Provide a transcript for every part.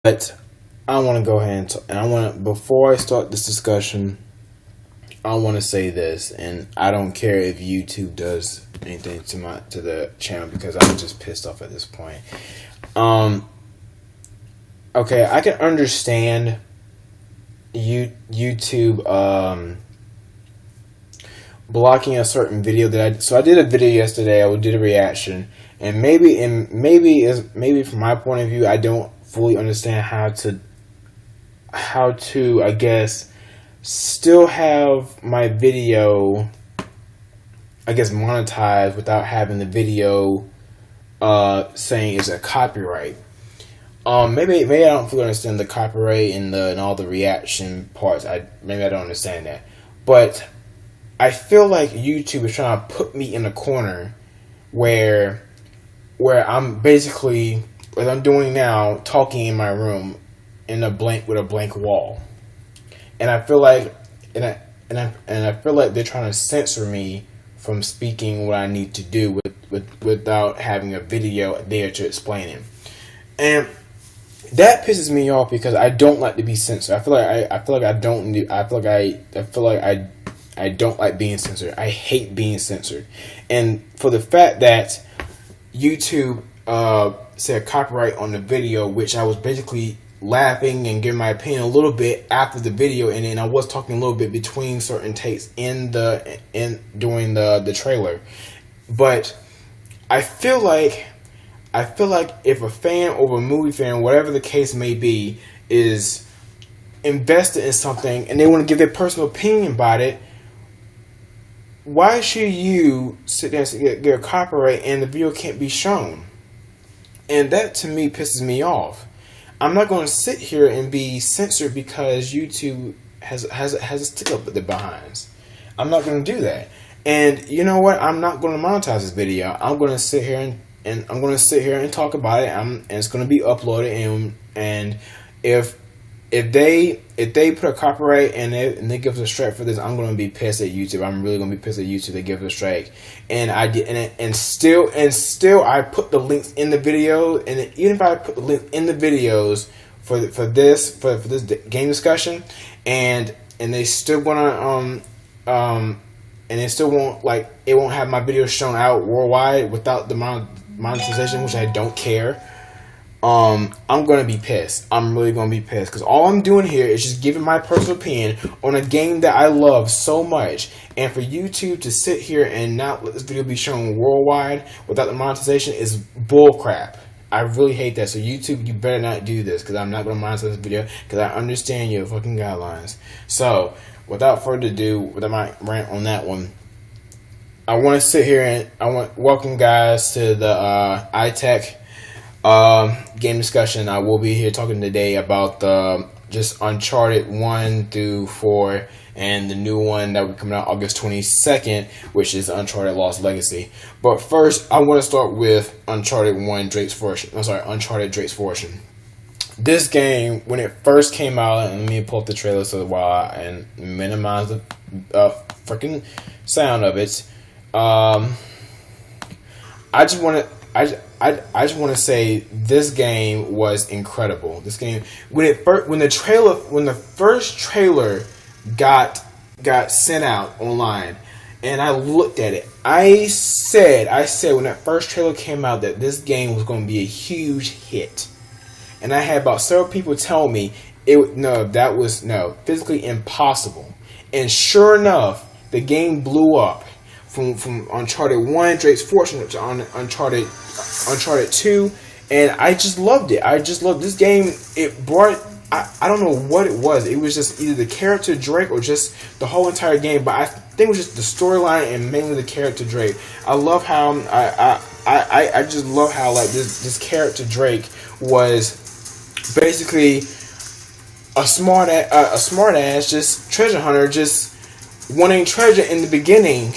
But I want to go ahead and I want to, before I start this discussion, I want to say this, and I don't care if YouTube does anything to the channel because I'm just pissed off at this point. Okay, I can understand YouTube blocking a certain video so I did a video yesterday. I did a reaction, and maybe from my point of view, I don't fully understand how to I guess still have my video monetized without having the video saying it's a copyright. Maybe I don't fully understand the copyright and all the reaction parts. Maybe I don't understand that, but I feel like YouTube is trying to put me in a corner where I'm basically, as I'm doing now, talking in my room with a blank wall, and I feel like I feel like they're trying to censor me from speaking what I need to do without having a video there to explain it, and that pisses me off because I don't like to be censored. I feel like I don't like being censored. I hate being censored, and for the fact that YouTube said copyright on the video, which I was basically laughing and giving my opinion a little bit after the video, and then I was talking a little bit between certain takes during the trailer. But I feel like if a fan or a movie fan, whatever the case may be, is invested in something and they want to give their personal opinion about it, why should you sit there and get a copyright and the video can't be shown? And that to me pisses me off. I'm not going to sit here and be censored because YouTube has a stick up at the behinds. I'm not going to do that. And you know what? I'm not going to monetize this video. I'm going to sit here and I'm going to sit here and talk about it. And it's going to be uploaded. And if they put a copyright and they give us a strike for this, I'm going to be pissed at YouTube. I'm really going to be pissed at YouTube. They give us a strike, and I did, and still I put the links in the video, and even if I put the link in the videos for this game discussion, and they still want to and they still won't, like, it won't have my video shown out worldwide without the monetization, which I don't care. I'm gonna be pissed. I'm really gonna be pissed because all I'm doing here is just giving my personal opinion on a game that I love so much, and for YouTube to sit here and not let this video be shown worldwide without the monetization is bullcrap. I really hate that. So YouTube, you better not do this because I'm not gonna monetize this video because I understand your fucking guidelines. So without further ado, without my rant on that one, I want to sit here and I want welcome guys to the iTech game discussion. I will be here talking today about just Uncharted 1 through 4 and the new one that will come out August 22nd, which is Uncharted Lost Legacy. But first, I want to start with Uncharted Drake's Fortune. This game, when it first came out, and let me pull up the trailer so while and minimize the freaking sound of it. I just want to say this game was incredible. This game, when the first trailer got sent out online, and I looked at it, I said when that first trailer came out that this game was going to be a huge hit, and I had about several people tell me that was physically impossible, and sure enough, the game blew up. From Uncharted 1, Drake's Fortune, to Uncharted 2, and I just loved it. I just loved this game. It brought, I don't know what it was. It was just either the character Drake or just the whole entire game, but I think it was just the storyline and mainly the character Drake. I love how, I just love how, like, this character Drake was basically a smart ass, just treasure hunter, just wanting treasure in the beginning.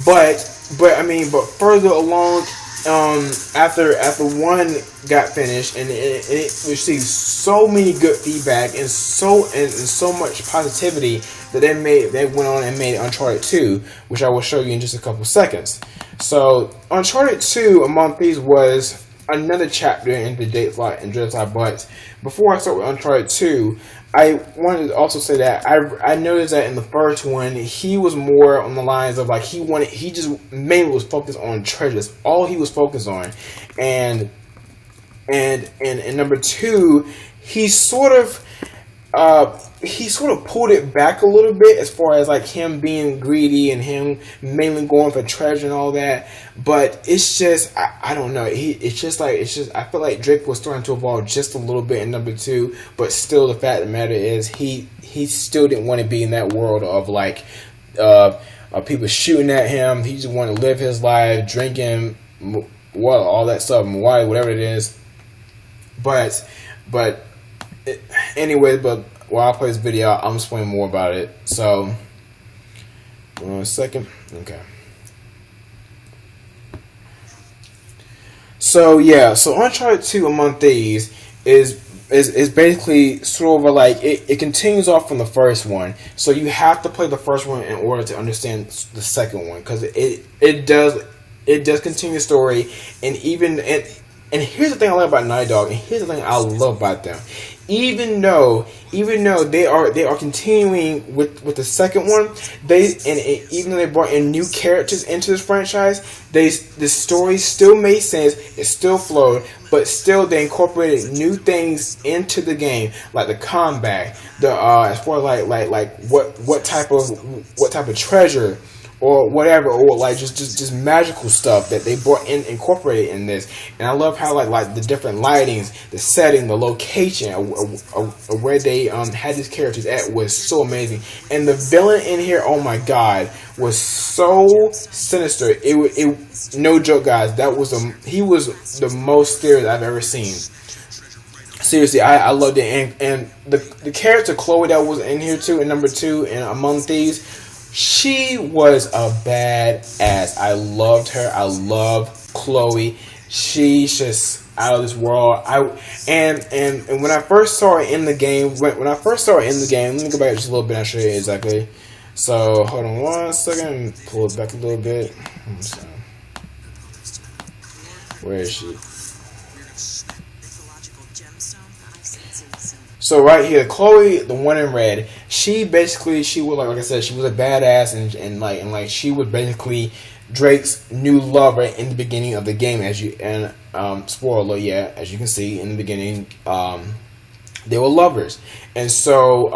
But further along, after one got finished and it received so many good feedback and so much positivity that they went on and made Uncharted 2, which I will show you in just a couple seconds. So Uncharted 2, among these, was another chapter in the Jake's life and Drake's life. But before I start with Uncharted 2, I wanted to also say that I noticed that in the first one he was more on the lines of like he just mainly was focused on treasures. All he was focused on, and number 2, he sort of pulled it back a little bit as far as like him being greedy and him mainly going for treasure and all that. But it's just I don't know. It's just I feel like Drake was starting to evolve just a little bit in number 2, but still the fact of the matter is he still didn't want to be in that world of like people shooting at him. He just wanted to live his life, drinking, all that stuff, whatever it is. But anyway, but while I play this video, I'm explaining more about it. So, hold on a second. Okay. So yeah, so Uncharted 2 Among Thieves is basically sort of like it continues off from the first one. So you have to play the first one in order to understand the second one, because it does continue the story, and here's the thing I like about Naughty Dog, and here's the thing I love about them. Even though they are continuing with the second one, even though they brought in new characters into this franchise, the story still made sense, it still flowed, but still they incorporated new things into the game, like the combat, as far as like what type of treasure or whatever, or like just magical stuff that they brought in, incorporated in this. And I love how like the different lightings, the setting, the location of where they had these characters at was so amazing. And the villain in here, oh my god, was so sinister. It no joke, guys. He was the most scary I've ever seen. Seriously, I loved it. And the character Chloe that was in here too, in number 2 and Among Thieves, she was a badass. I loved her. I love Chloe. She's just out of this world. And when I first saw her in the game, let me go back just a little bit and I'll show you exactly. So hold on one second, pull it back a little bit. Where is she? So right here, Chloe, the one in red, she was like I said, she was a badass, and she was basically Drake's new lover in the beginning of the game. Spoiler, yeah, as you can see in the beginning, they were lovers, and so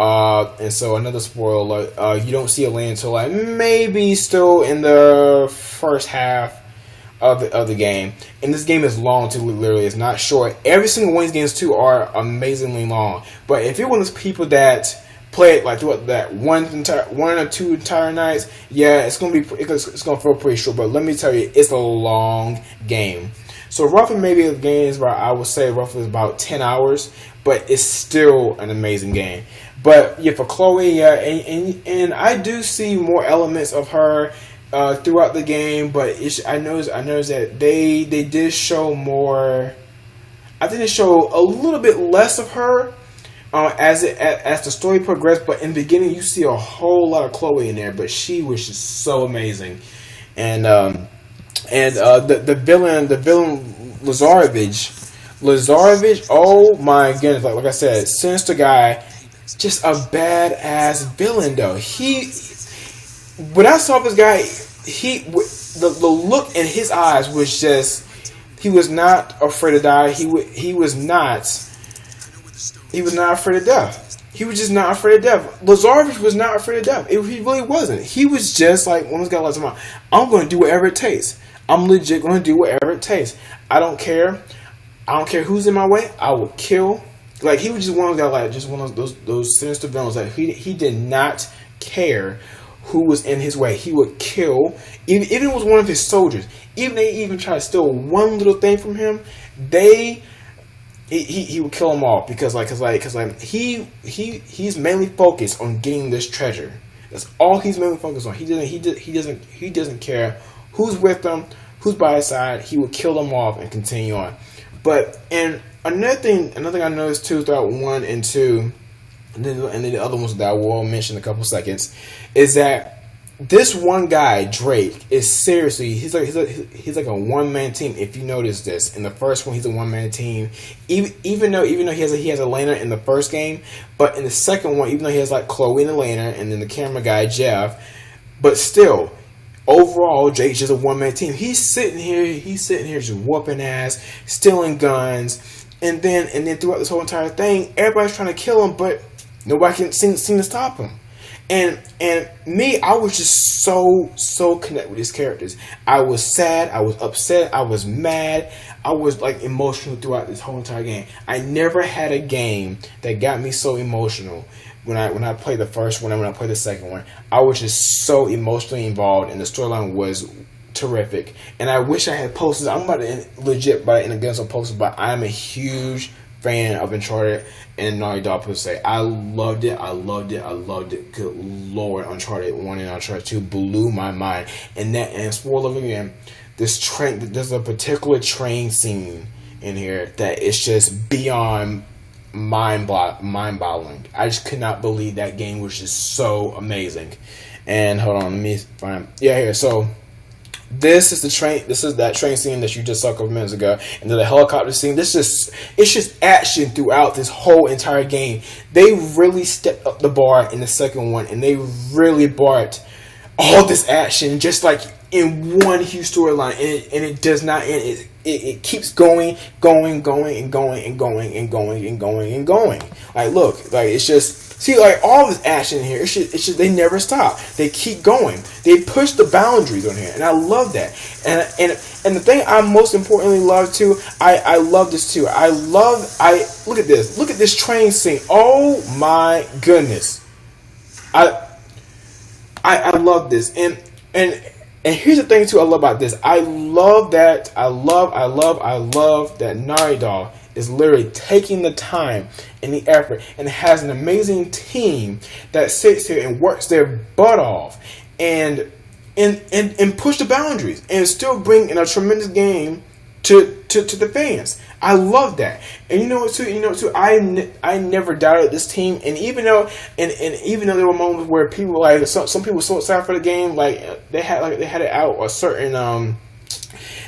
another spoiler, you don't see Elaine until like maybe still in the first half of the game. And this game is long too, literally. It's not short. Every single one of these games too are amazingly long. But if you're one of those people that play it like throughout that one or two entire nights, yeah, it's gonna feel pretty short. But let me tell you, it's a long game. So roughly, maybe the game is I would say roughly about 10 hours, but it's still an amazing game. But yeah, for Chloe, yeah, and I do see more elements of her throughout the game, but I noticed that they did show more. I think they show a little bit less of her as the story progressed. But in the beginning, you see a whole lot of Chloe in there. But she was just so amazing, and the villain Lazarevich. Oh my goodness! Like I said, sinister guy, just a badass villain though. When I saw this guy, the look in his eyes was just, he was not afraid to die. He was not afraid of death. He was just not afraid of death. Lazarevich was not afraid of death. He really wasn't. He was just like, one of those guys like, I'm going to do whatever it takes. I'm legit going to do whatever it takes. I don't care. I don't care who's in my way. I will kill. Like, he was just one of those guys, like, just one of those sinister villains. Like, he did not care who was in his way. He would kill, even if it was one of his soldiers. Even they even try to steal one little thing from him, he would kill them all because he's mainly focused on getting this treasure. That's all he's mainly focused on. He doesn't care who's with him, who's by his side. He would kill them off and continue on. But and another thing I noticed too throughout 1 and 2. And then the other ones that I will mention in a couple seconds is that this one guy, Drake, is seriously, he's like a one-man team. If you notice this, in the first one, he's a one-man team. Even though he has Elena in the first game, but in the second one, even though he has like Chloe and Elena, and then the camera guy Jeff, but still, overall, Drake's just a one-man team. He's sitting here just whooping ass, stealing guns, and then throughout this whole entire thing, everybody's trying to kill him, but nobody can seem to stop him. And me, I was just so connected with these characters. I was sad, I was upset, I was mad, I was like emotional throughout this whole entire game. I never had a game that got me so emotional when I played the first one and when I played the second one. I was just so emotionally involved, and the storyline was terrific. And I wish I had posters. I'm about to legit buy it and get some posters, but I'm a huge fan of Uncharted and Naughty Dog per se. I loved it. Good Lord, Uncharted 1 and Uncharted 2 blew my mind. And spoiler again, there's a particular train scene in here that is just beyond mind-boggling. I just could not believe that game was just so amazing. And hold on, let me find. Yeah, here. So this is the train. This is that train scene that you just saw a couple minutes ago, and then the helicopter scene. It's just action throughout this whole entire game. They really stepped up the bar in the second one, and they really brought all this action just like in one huge storyline, and it does not end. It keeps going. Like, look, like it's just. See, like, all this action in here, it's just, they never stop. They keep going. They push the boundaries on here, and I love that. And the thing I most importantly love, too, I love this, too. Look at this. Look at this train scene. Oh, my goodness. I love this. And here's the thing, too, I love about this. I love that Naughty Dog is literally taking the time and the effort and has an amazing team that sits here and works their butt off and push the boundaries and still bring in a tremendous game to the fans. I love that. And you know what too, I never doubted this team, and even though there were moments where people like some people were so excited for the game, like they had it out a certain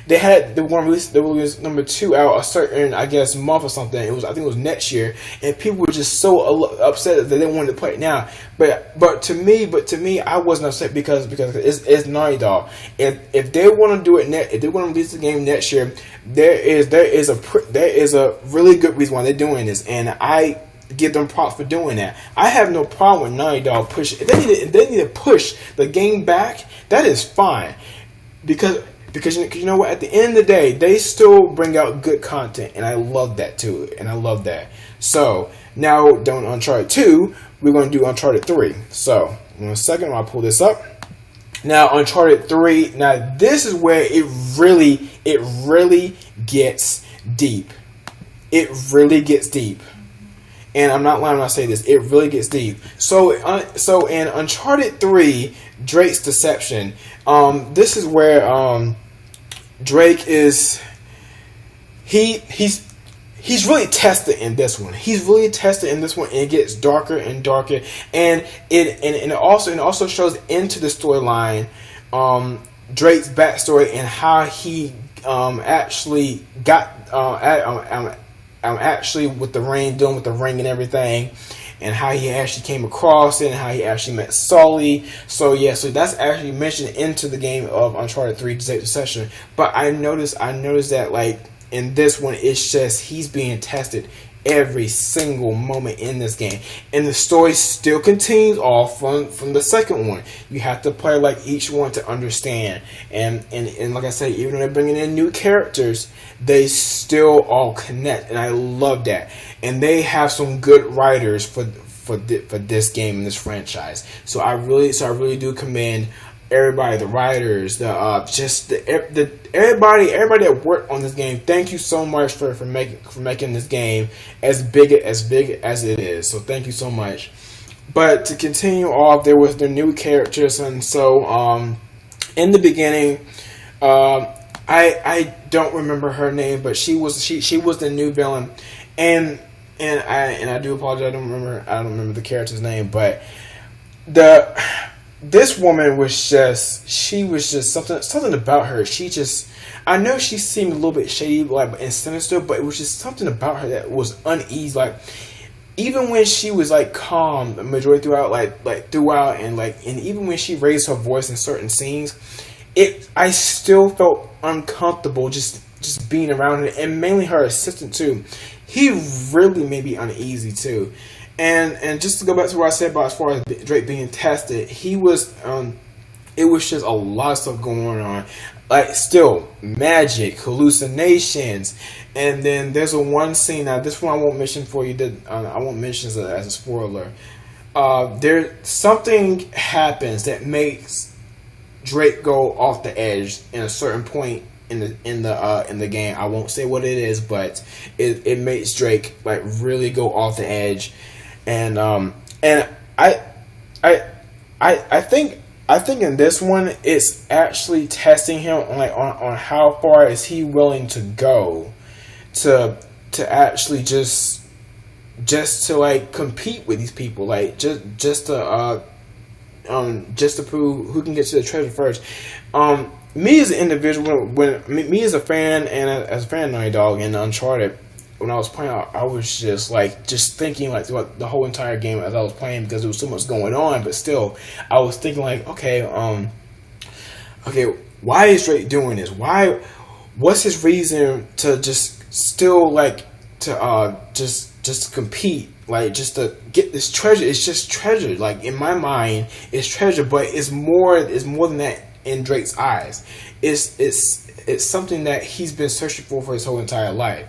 they had the one release, the release number 2 out a certain, I guess, month or something. I think it was next year, and people were just so upset that they wanted to play it now. But to me, I wasn't upset because it's Naughty Dog. If they want to do it if they want to release the game next year, there is a really good reason why they're doing this, and I give them props for doing that. I have no problem with Naughty Dog push. If they need to push the game back, that is fine, because you know what, at the end of the day, they still bring out good content, and I love that too, and I love that. So now, doing Uncharted 2, we're going to do Uncharted 3. So in a second, I'll pull this up. Now, Uncharted 3. Now, this is where it really gets deep. It really gets deep. And I'm not lying when I say this. It really gets deep. So in Uncharted 3, Drake's Deception. This is where Drake is. He's really tested in this one. He's really tested in this one, and it gets darker and darker. And it also shows into the storyline Drake's backstory and how he actually got actually with the ring, dealing with the ring and everything, and how he actually came across it, and how he actually met Sully. So that's actually mentioned into the game of Uncharted 3 Discusssion. But I noticed that, like, in this one, it's just he's being tested every single moment in this game, and the story still continues off from the second one. You have to play like each one to understand, and like I said, even though they're bringing in new characters, they still all connect, and I love that. And they have some good writers for this game and this franchise. So I really do commend everybody, the writers, everybody that worked on this game. Thank you so much for making this game as big as it is. So thank you so much. But to continue off, there was the new characters, and so in the beginning, I don't remember her name, but she was the new villain, and I do apologize. I don't remember the character's name, but this woman was just, she was just something about her. She just, I know she seemed a little bit shady, like, and sinister, but it was just something about her that was uneasy. Like, even when she was like calm the majority throughout, throughout, and even when she raised her voice in certain scenes, I still felt uncomfortable just being around her, and mainly her assistant too. He really made me uneasy too. And just to go back to what I said about as far as Drake being tested, he was it was just a lot of stuff going on. Like, still magic, hallucinations, and then there's one scene. Now, this one I won't mention for you. I won't mention as a spoiler. There something happens that makes Drake go off the edge in a certain point in the game. I won't say what it is, but it makes Drake like really go off the edge, and I think in this one it's actually testing him on how far is he willing to go to actually just to like compete with these people, like just to prove who can get to the treasure first. Me as an individual, me as a fan and as a fan of Naughty Dog and Uncharted, when I was playing, I was just thinking like throughout the whole entire game as I was playing, because there was so much going on. But still, I was thinking like, okay, why is Drake doing this? What's his reason to just still like to just compete, like just to get this treasure? It's just treasure. Like, in my mind, it's treasure, but it's more than that in Drake's eyes. It's something that he's been searching for his whole entire life.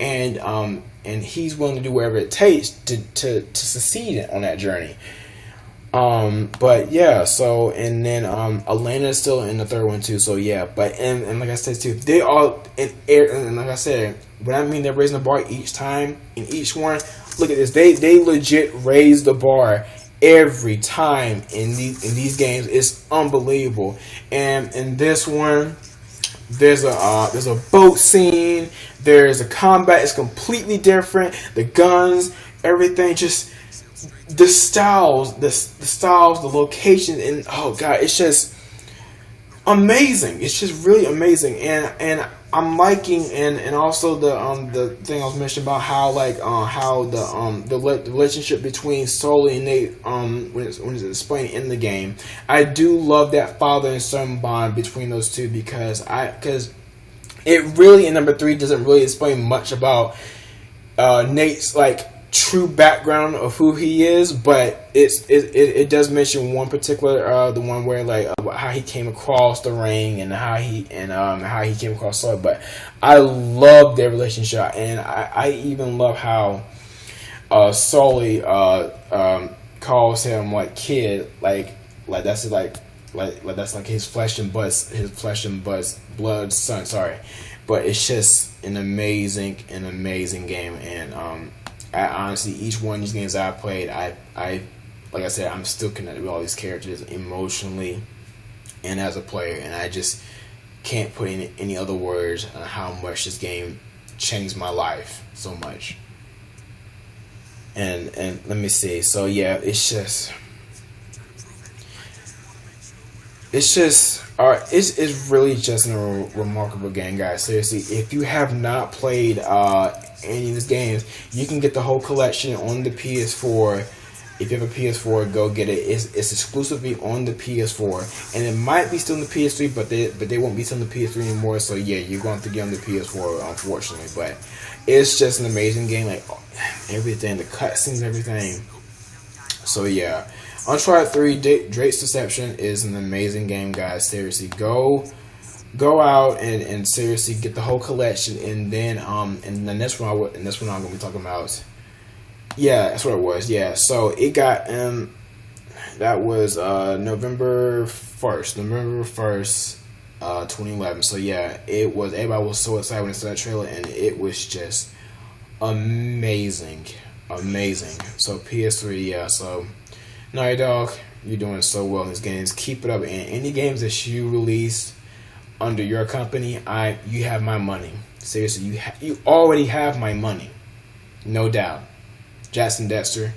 And he's willing to do whatever it takes to succeed on that journey. But yeah, so, and then Elena's still in the third one too. So yeah, but and like I said too, they all and like I said, when I mean they're raising the bar each time in each one, look at this. They legit raise the bar every time in these games. It's unbelievable. And in this one, there's a boat scene. There's a combat. It's completely different. The guns, everything, just the styles, the location, and oh god, it's just amazing. It's just really amazing, and I'm liking, and also the thing I was mentioning about how the relationship between Sully and Nate when it's explained in the game. I do love that father and son bond between those two, because it really in number 3 doesn't really explain much about Nate's like true background of who he is, but it does mention one particular the one where like how he came across the ring and how he came across Sully. But I love their relationship, and I even love how Sully calls him like kid, like that's like that's like his flesh and blood son. Sorry, but it's just an amazing game, and I honestly, each one of these games I played, I like I said, I'm still connected with all these characters emotionally and as a player, and I just can't put in any other words on how much this game changed my life so much. And let me see. So yeah, it's really just a remarkable game, guys. Seriously, if you have not played any of these games, you can get the whole collection on the PS4. If you have a PS4, go get it. It's exclusively on the PS4, and it might be still on the PS3, but they won't be still on the PS3 anymore. So yeah, you're going to get on the PS4, unfortunately. But it's just an amazing game, like everything, the cutscenes, everything. So yeah, Uncharted 3: Drake's Deception is an amazing game, guys. Seriously, go out and seriously get the whole collection, and then the next one I'm gonna be talking about. Yeah, that's what it was. Yeah, so it got that was November 1st, 2011. So yeah, it was, everybody was so excited when they saw that trailer, and it was just amazing. So PS3, yeah. So Naughty Dog, you're doing so well in these games. Keep it up, and any games that you release under your company, you have my money. Seriously, you already have my money, no doubt. Jackson Dexter,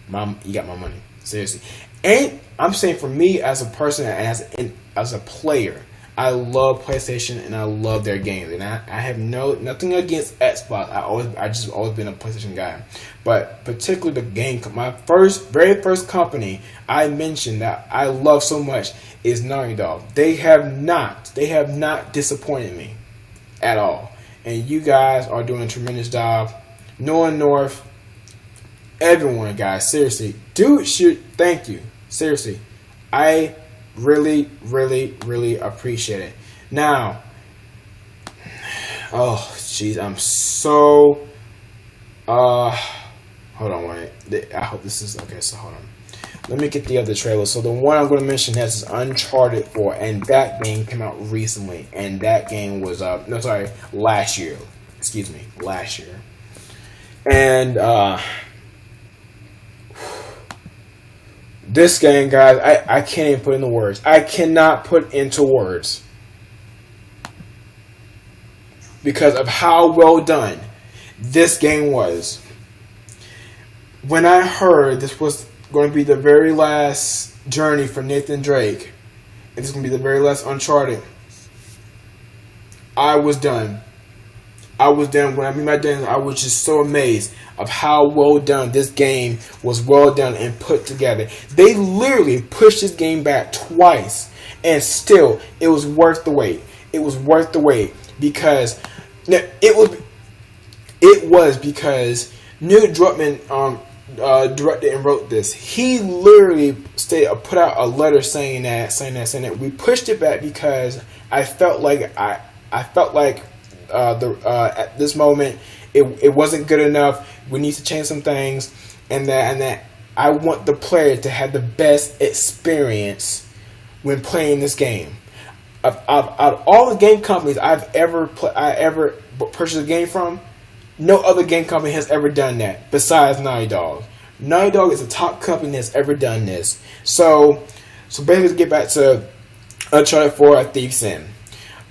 you got my money. Seriously. And I'm saying for me as a person and as a player, I love PlayStation and I love their games, and I have nothing against Xbox. I just always been a PlayStation guy, but particularly the game. My very first company I mentioned that I love so much is Naughty Dog. They have not disappointed me at all, and you guys are doing a tremendous job. Noah North, everyone, guys, seriously, thank you. Seriously, I really, really, really appreciate it. Now, oh jeez, I'm so hold on, wait. I hope this is okay. So hold on, let me get the other trailer. So the one I'm going to mention is Uncharted 4, and that game came out recently, and that game was last year. Excuse me, last year, and this game, guys, I can't even put into words. I cannot put into words because of how well done this game was. When I heard this was going to be the very last journey for Nathan Drake, and this is going to be the very last Uncharted, I was done. When I mean by done, I was just so amazed of how well done this game was. Well done and put together. They literally pushed this game back twice, and still it was worth the wait. It was worth the wait because it was because Neil Druckmann directed and wrote this. He literally put out a letter saying that we pushed it back because I felt like at this moment it wasn't good enough. We need to change some things, and that I want the player to have the best experience when playing this game. Out of all the game companies I ever purchased a game from, no other game company has ever done that besides Naughty Dog. Naughty Dog is the top company that's ever done this. So basically, to get back to Uncharted 4: A Thief's End.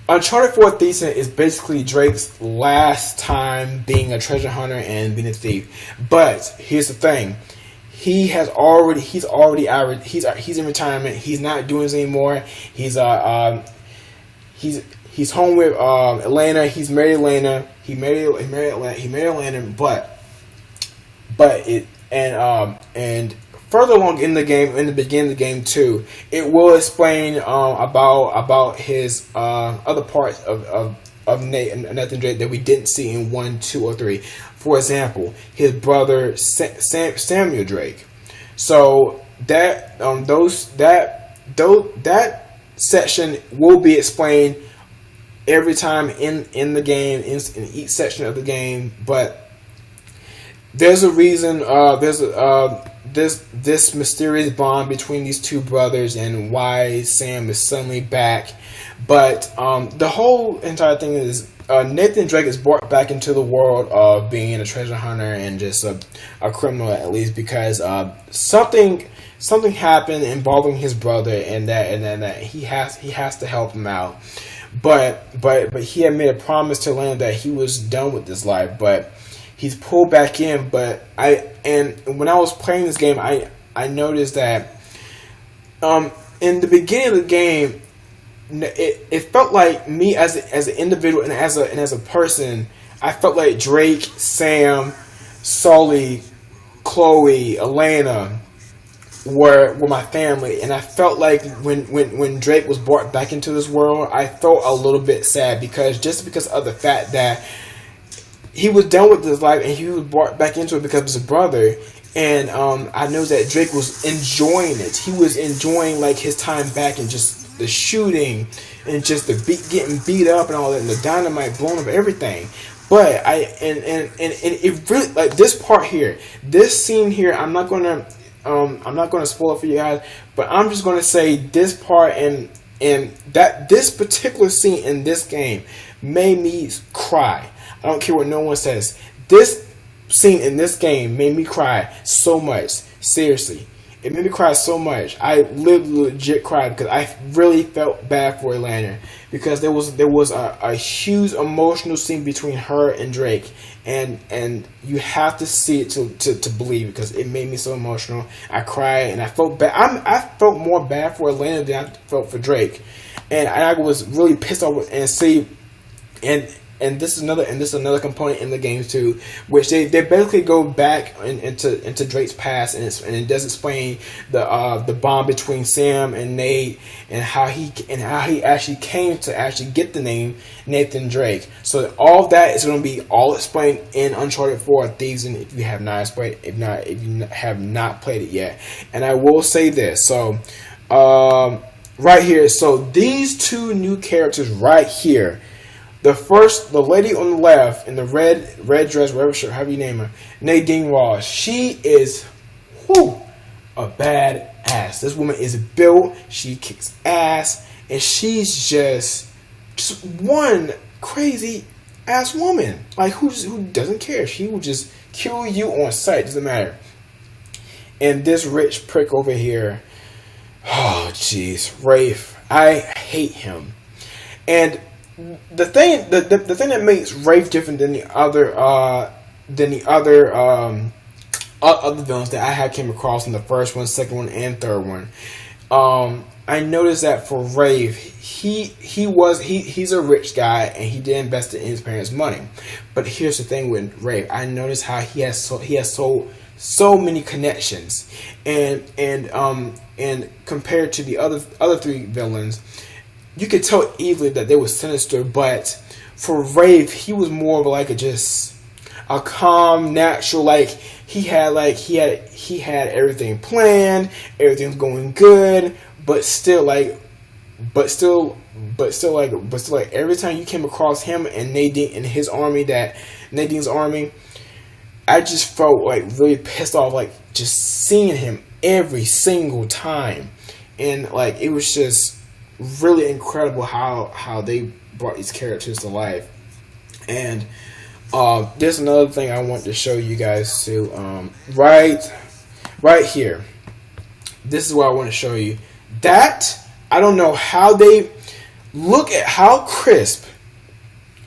Uncharted 4: Thief's End is basically Drake's last time being a treasure hunter and being a thief. But here's the thing: he's in retirement. He's not doing this anymore. He's home with Elena. He's married Elena. He married Elena. And further along in the game, in the beginning of the game too, it will explain about his other parts of Nathan Drake that we didn't see in 1, 2, or 3. For example, his brother Samuel Drake. So that section will be explained every time in the game, in each section of the game. But there's a reason. This mysterious bond between these two brothers and why Sam is suddenly back. But the whole entire thing is Nathan Drake is brought back into the world of being a treasure hunter and just a criminal, at least, because something happened involving his brother, and that he has to help him out. But he had made a promise to Elena that he was done with this life, but he's pulled back in. But when I was playing this game, I noticed that in the beginning of the game, it felt like me as an individual and as a person, I felt like Drake, Sam, Sully, Chloe, Elena were my family, and I felt like when Drake was brought back into this world, I felt a little bit sad because of the fact that he was done with his life and he was brought back into it because of his brother. And I know that Drake was enjoying it. He was enjoying like his time back and just the shooting and just the getting beat up and all that, and the dynamite blowing up everything. But it really, like, this part here, this scene here, I'm not gonna spoil it for you guys, but I'm just gonna say this part and that this particular scene in this game made me cry. I don't care what no one says. This scene in this game made me cry so much. Seriously. it made me cry so much. I legit cried because I really felt bad for Atlanta, because there was a huge emotional scene between her and Drake, and you have to see it to believe, because it made me so emotional. I cried and I felt bad. I felt more bad for Atlanta than I felt for Drake, and I was really pissed off. And this is another component in the game too, which they basically go back into Drake's past, and it does explain the bond between Sam and Nate, and how he actually came to actually get the name Nathan Drake. So all of that is going to be all explained in Uncharted 4: Thieves, and if you have not played it yet. And I will say this, so right here, so these two new characters right here. The lady on the left in the red dress, however you name her, Nadine Ross. She is, a bad ass. This woman is built. She kicks ass, and she's just one crazy ass woman. Like who doesn't care? She will just kill you on sight. Doesn't matter. And this rich prick over here, oh jeez, Rafe. I hate him. And the thing that makes Rafe different than the other villains that I had came across in the first one, second one, and third one, I noticed that for Rafe, he's a rich guy, and he did invest in his parents' money. But here's the thing with Rafe, I noticed how he has so many connections, and compared to the other three villains, you could tell easily that they were sinister. But for Rafe, he was more of like a calm, natural. Like he had everything planned, everything's going good, but still every time you came across him and Nadine and his army, Nadine's army, I just felt like really pissed off, like just seeing him every single time, and like it was just really incredible how they brought these characters to life. And there's another thing I want to show you guys too. Right here. This is what I want to show you. That I don't know how they look at how crisp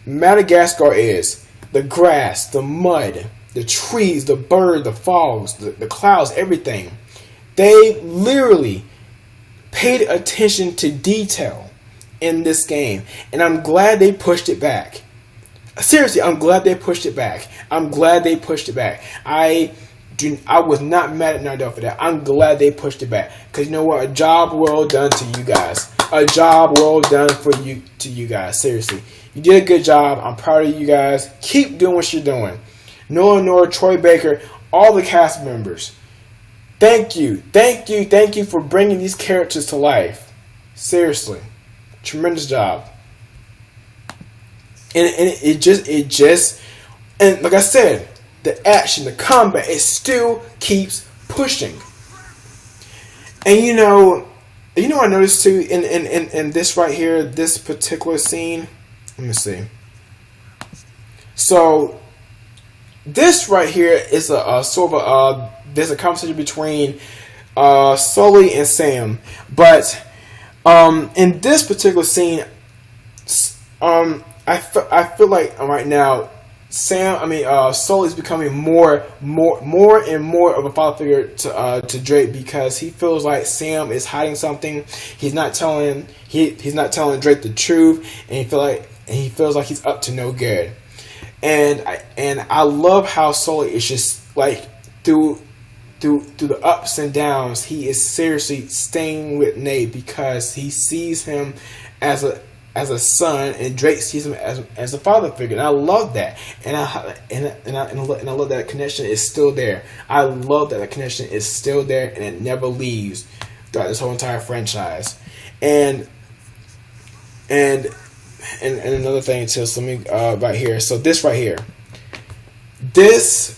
Madagascar is. The grass, the mud, the trees, the bird, the fogs, the clouds, everything. They literally paid attention to detail in this game, and I'm glad they pushed it back. Seriously, I'm glad they pushed it back. I was not mad at Naughty Dog for that. I'm glad they pushed it back, because you know what? A job well done to you guys. A job well done to you guys. Seriously, you did a good job. I'm proud of you guys. Keep doing what you're doing. Noah Nora, Troy Baker, all the cast members. Thank you for bringing these characters to life. Seriously, tremendous job. And it just, and like I said, the action, the combat, it still keeps pushing. And you know, I noticed too in this right here, this particular scene. Let me see. So this right here is a sort of there's a conversation between Sully and Sam, but in this particular scene, I feel like right now Sully's becoming more and more of a father figure to Drake, because he feels like Sam is hiding something. He's not telling Drake the truth, and he feels like he's up to no good. And I love how Sully is just like through the ups and downs, he is seriously staying with Nate, because he sees him as a son, and Drake sees him as a father figure. And I love that, and I love that connection is still there. I love that the connection is still there, and it never leaves throughout this whole entire franchise. And another thing too, so let me right here. So this right here, this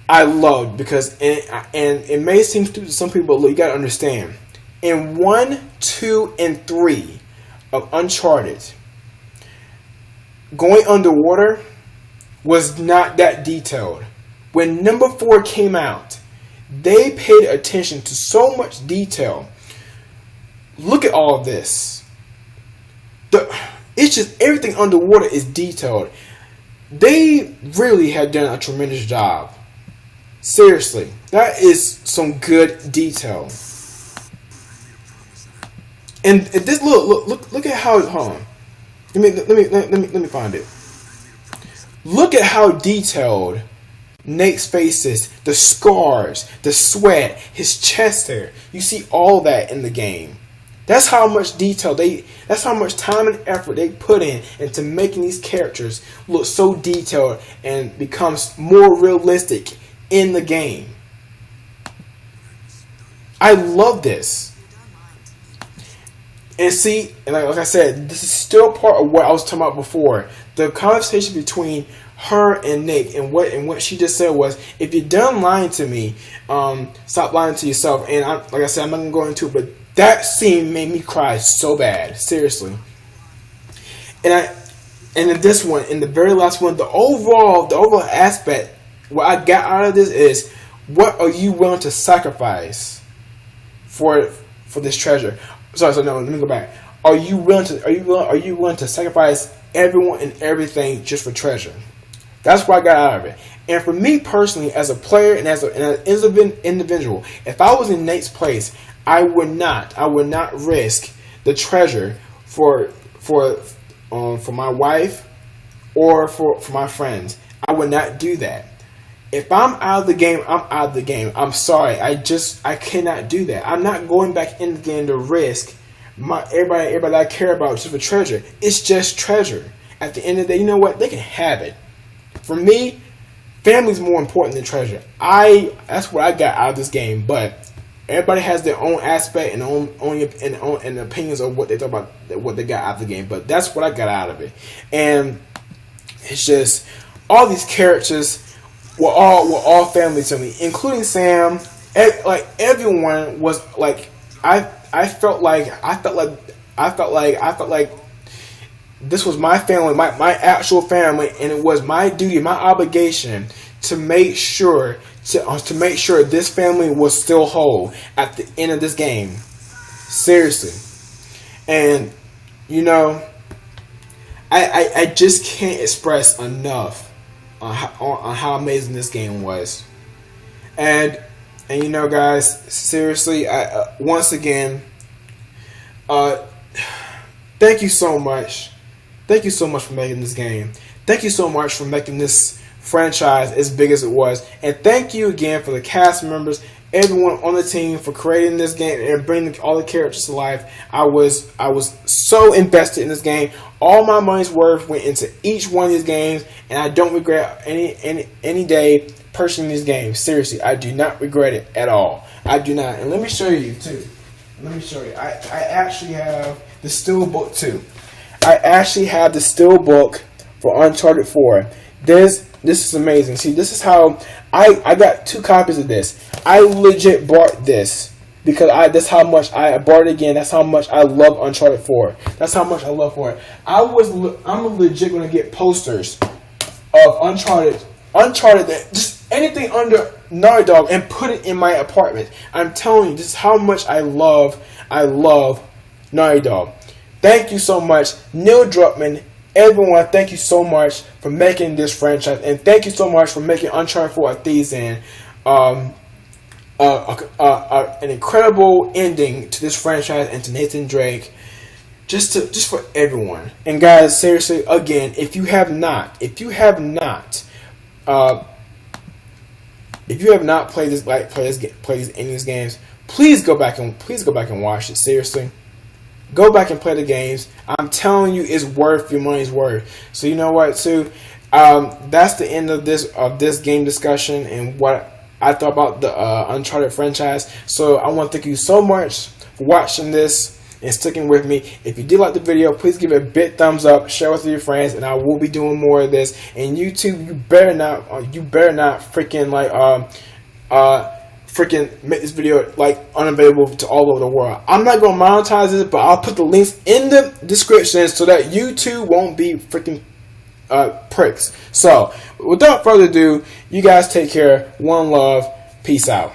I loved, because and it may seem stupid to some people, but you gotta understand, in 1, 2, and 3 of Uncharted, going underwater was not that detailed. When number 4 came out, They paid attention to so much detail. Look at all of this. It's just everything underwater is detailed. They really have done a tremendous job. Seriously, that is some good detail. And this look at how, hold on. Let me find it. Look at how detailed Nate's face is, the scars, the sweat, his chest hair. You see all that in the game. That's how much detail that's how much time and effort they put into making these characters look so detailed and becomes more realistic in the game. I love this. And see, and like I said, this is still part of what I was talking about before. The conversation between her and Nick, and what she just said was, if you're done lying to me, stop lying to yourself. And like I said, I'm not gonna go into it, but that scene made me cry so bad, seriously. And in this one, in the very last one, the overall aspect, what I got out of this is, what are you willing to sacrifice for this treasure? Sorry, no, let me go back. Are you willing to sacrifice everyone and everything just for treasure? That's what I got out of it. And for me personally, as a player and as an individual, if I was in Nate's place, I would not risk the treasure for my wife or for my friends. I would not do that. If I'm out of the game, I'm out of the game. I'm sorry. I cannot do that. I'm not going back in the game to risk everybody that I care about just for treasure. It's just treasure. At the end of the day, you know what? They can have it. For me, family's more important than treasure. That's what I got out of this game. But everybody has their own aspect and own opinions of what they thought about, what they got out of the game. But that's what I got out of it. And it's just all these characters were all family to me, including Sam. Like everyone was like, I felt like this was my family, my actual family, and it was my duty, my obligation to make sure this family was still whole at the end of this game. Seriously. And you know, I just can't express enough on how amazing this game was. And you know, guys, seriously, once again, thank you so much. Thank you so much for making this game. Thank you so much for making this franchise as big as it was. And thank you again for the cast members, everyone on the team, for creating this game and bringing all the characters to life. I was so invested in this game. All my money's worth went into each one of these games, and I don't regret any day purchasing these games. Seriously, I do not regret it at all. I do not. And let me show you too. Let me show you. I actually have the steelbook too. I actually have the steelbook for Uncharted 4. This is amazing. See, this is how I got 2 copies of this. I legit bought this because that's how much I bought it again. That's how much I love Uncharted 4. That's how much I love for it. I'm legit gonna get posters of Uncharted that just anything under Naughty Dog and put it in my apartment. I'm telling you, this is how much I love Naughty Dog. Thank you so much, Neil Druckmann. Everyone, thank you so much for making this franchise, and thank you so much for making Uncharted 4 a Thieves End an incredible ending to this franchise and to Nathan Drake, just for everyone. And guys, seriously, again, if you have not played these games, please go back and watch it. Seriously. Go back and play the games. I'm telling you, it's worth your money's worth. So you know what, too? That's the end of this game discussion and what I thought about the Uncharted franchise. So I want to thank you so much for watching this and sticking with me. If you did like the video, please give it a big thumbs up, share with your friends, and I will be doing more of this. And YouTube, you better not freaking make this video like unavailable to all over the world. I'm not gonna monetize it, but I'll put the links in the description so that YouTube won't be freaking pricks. So without further ado, you guys take care. One love. Peace out.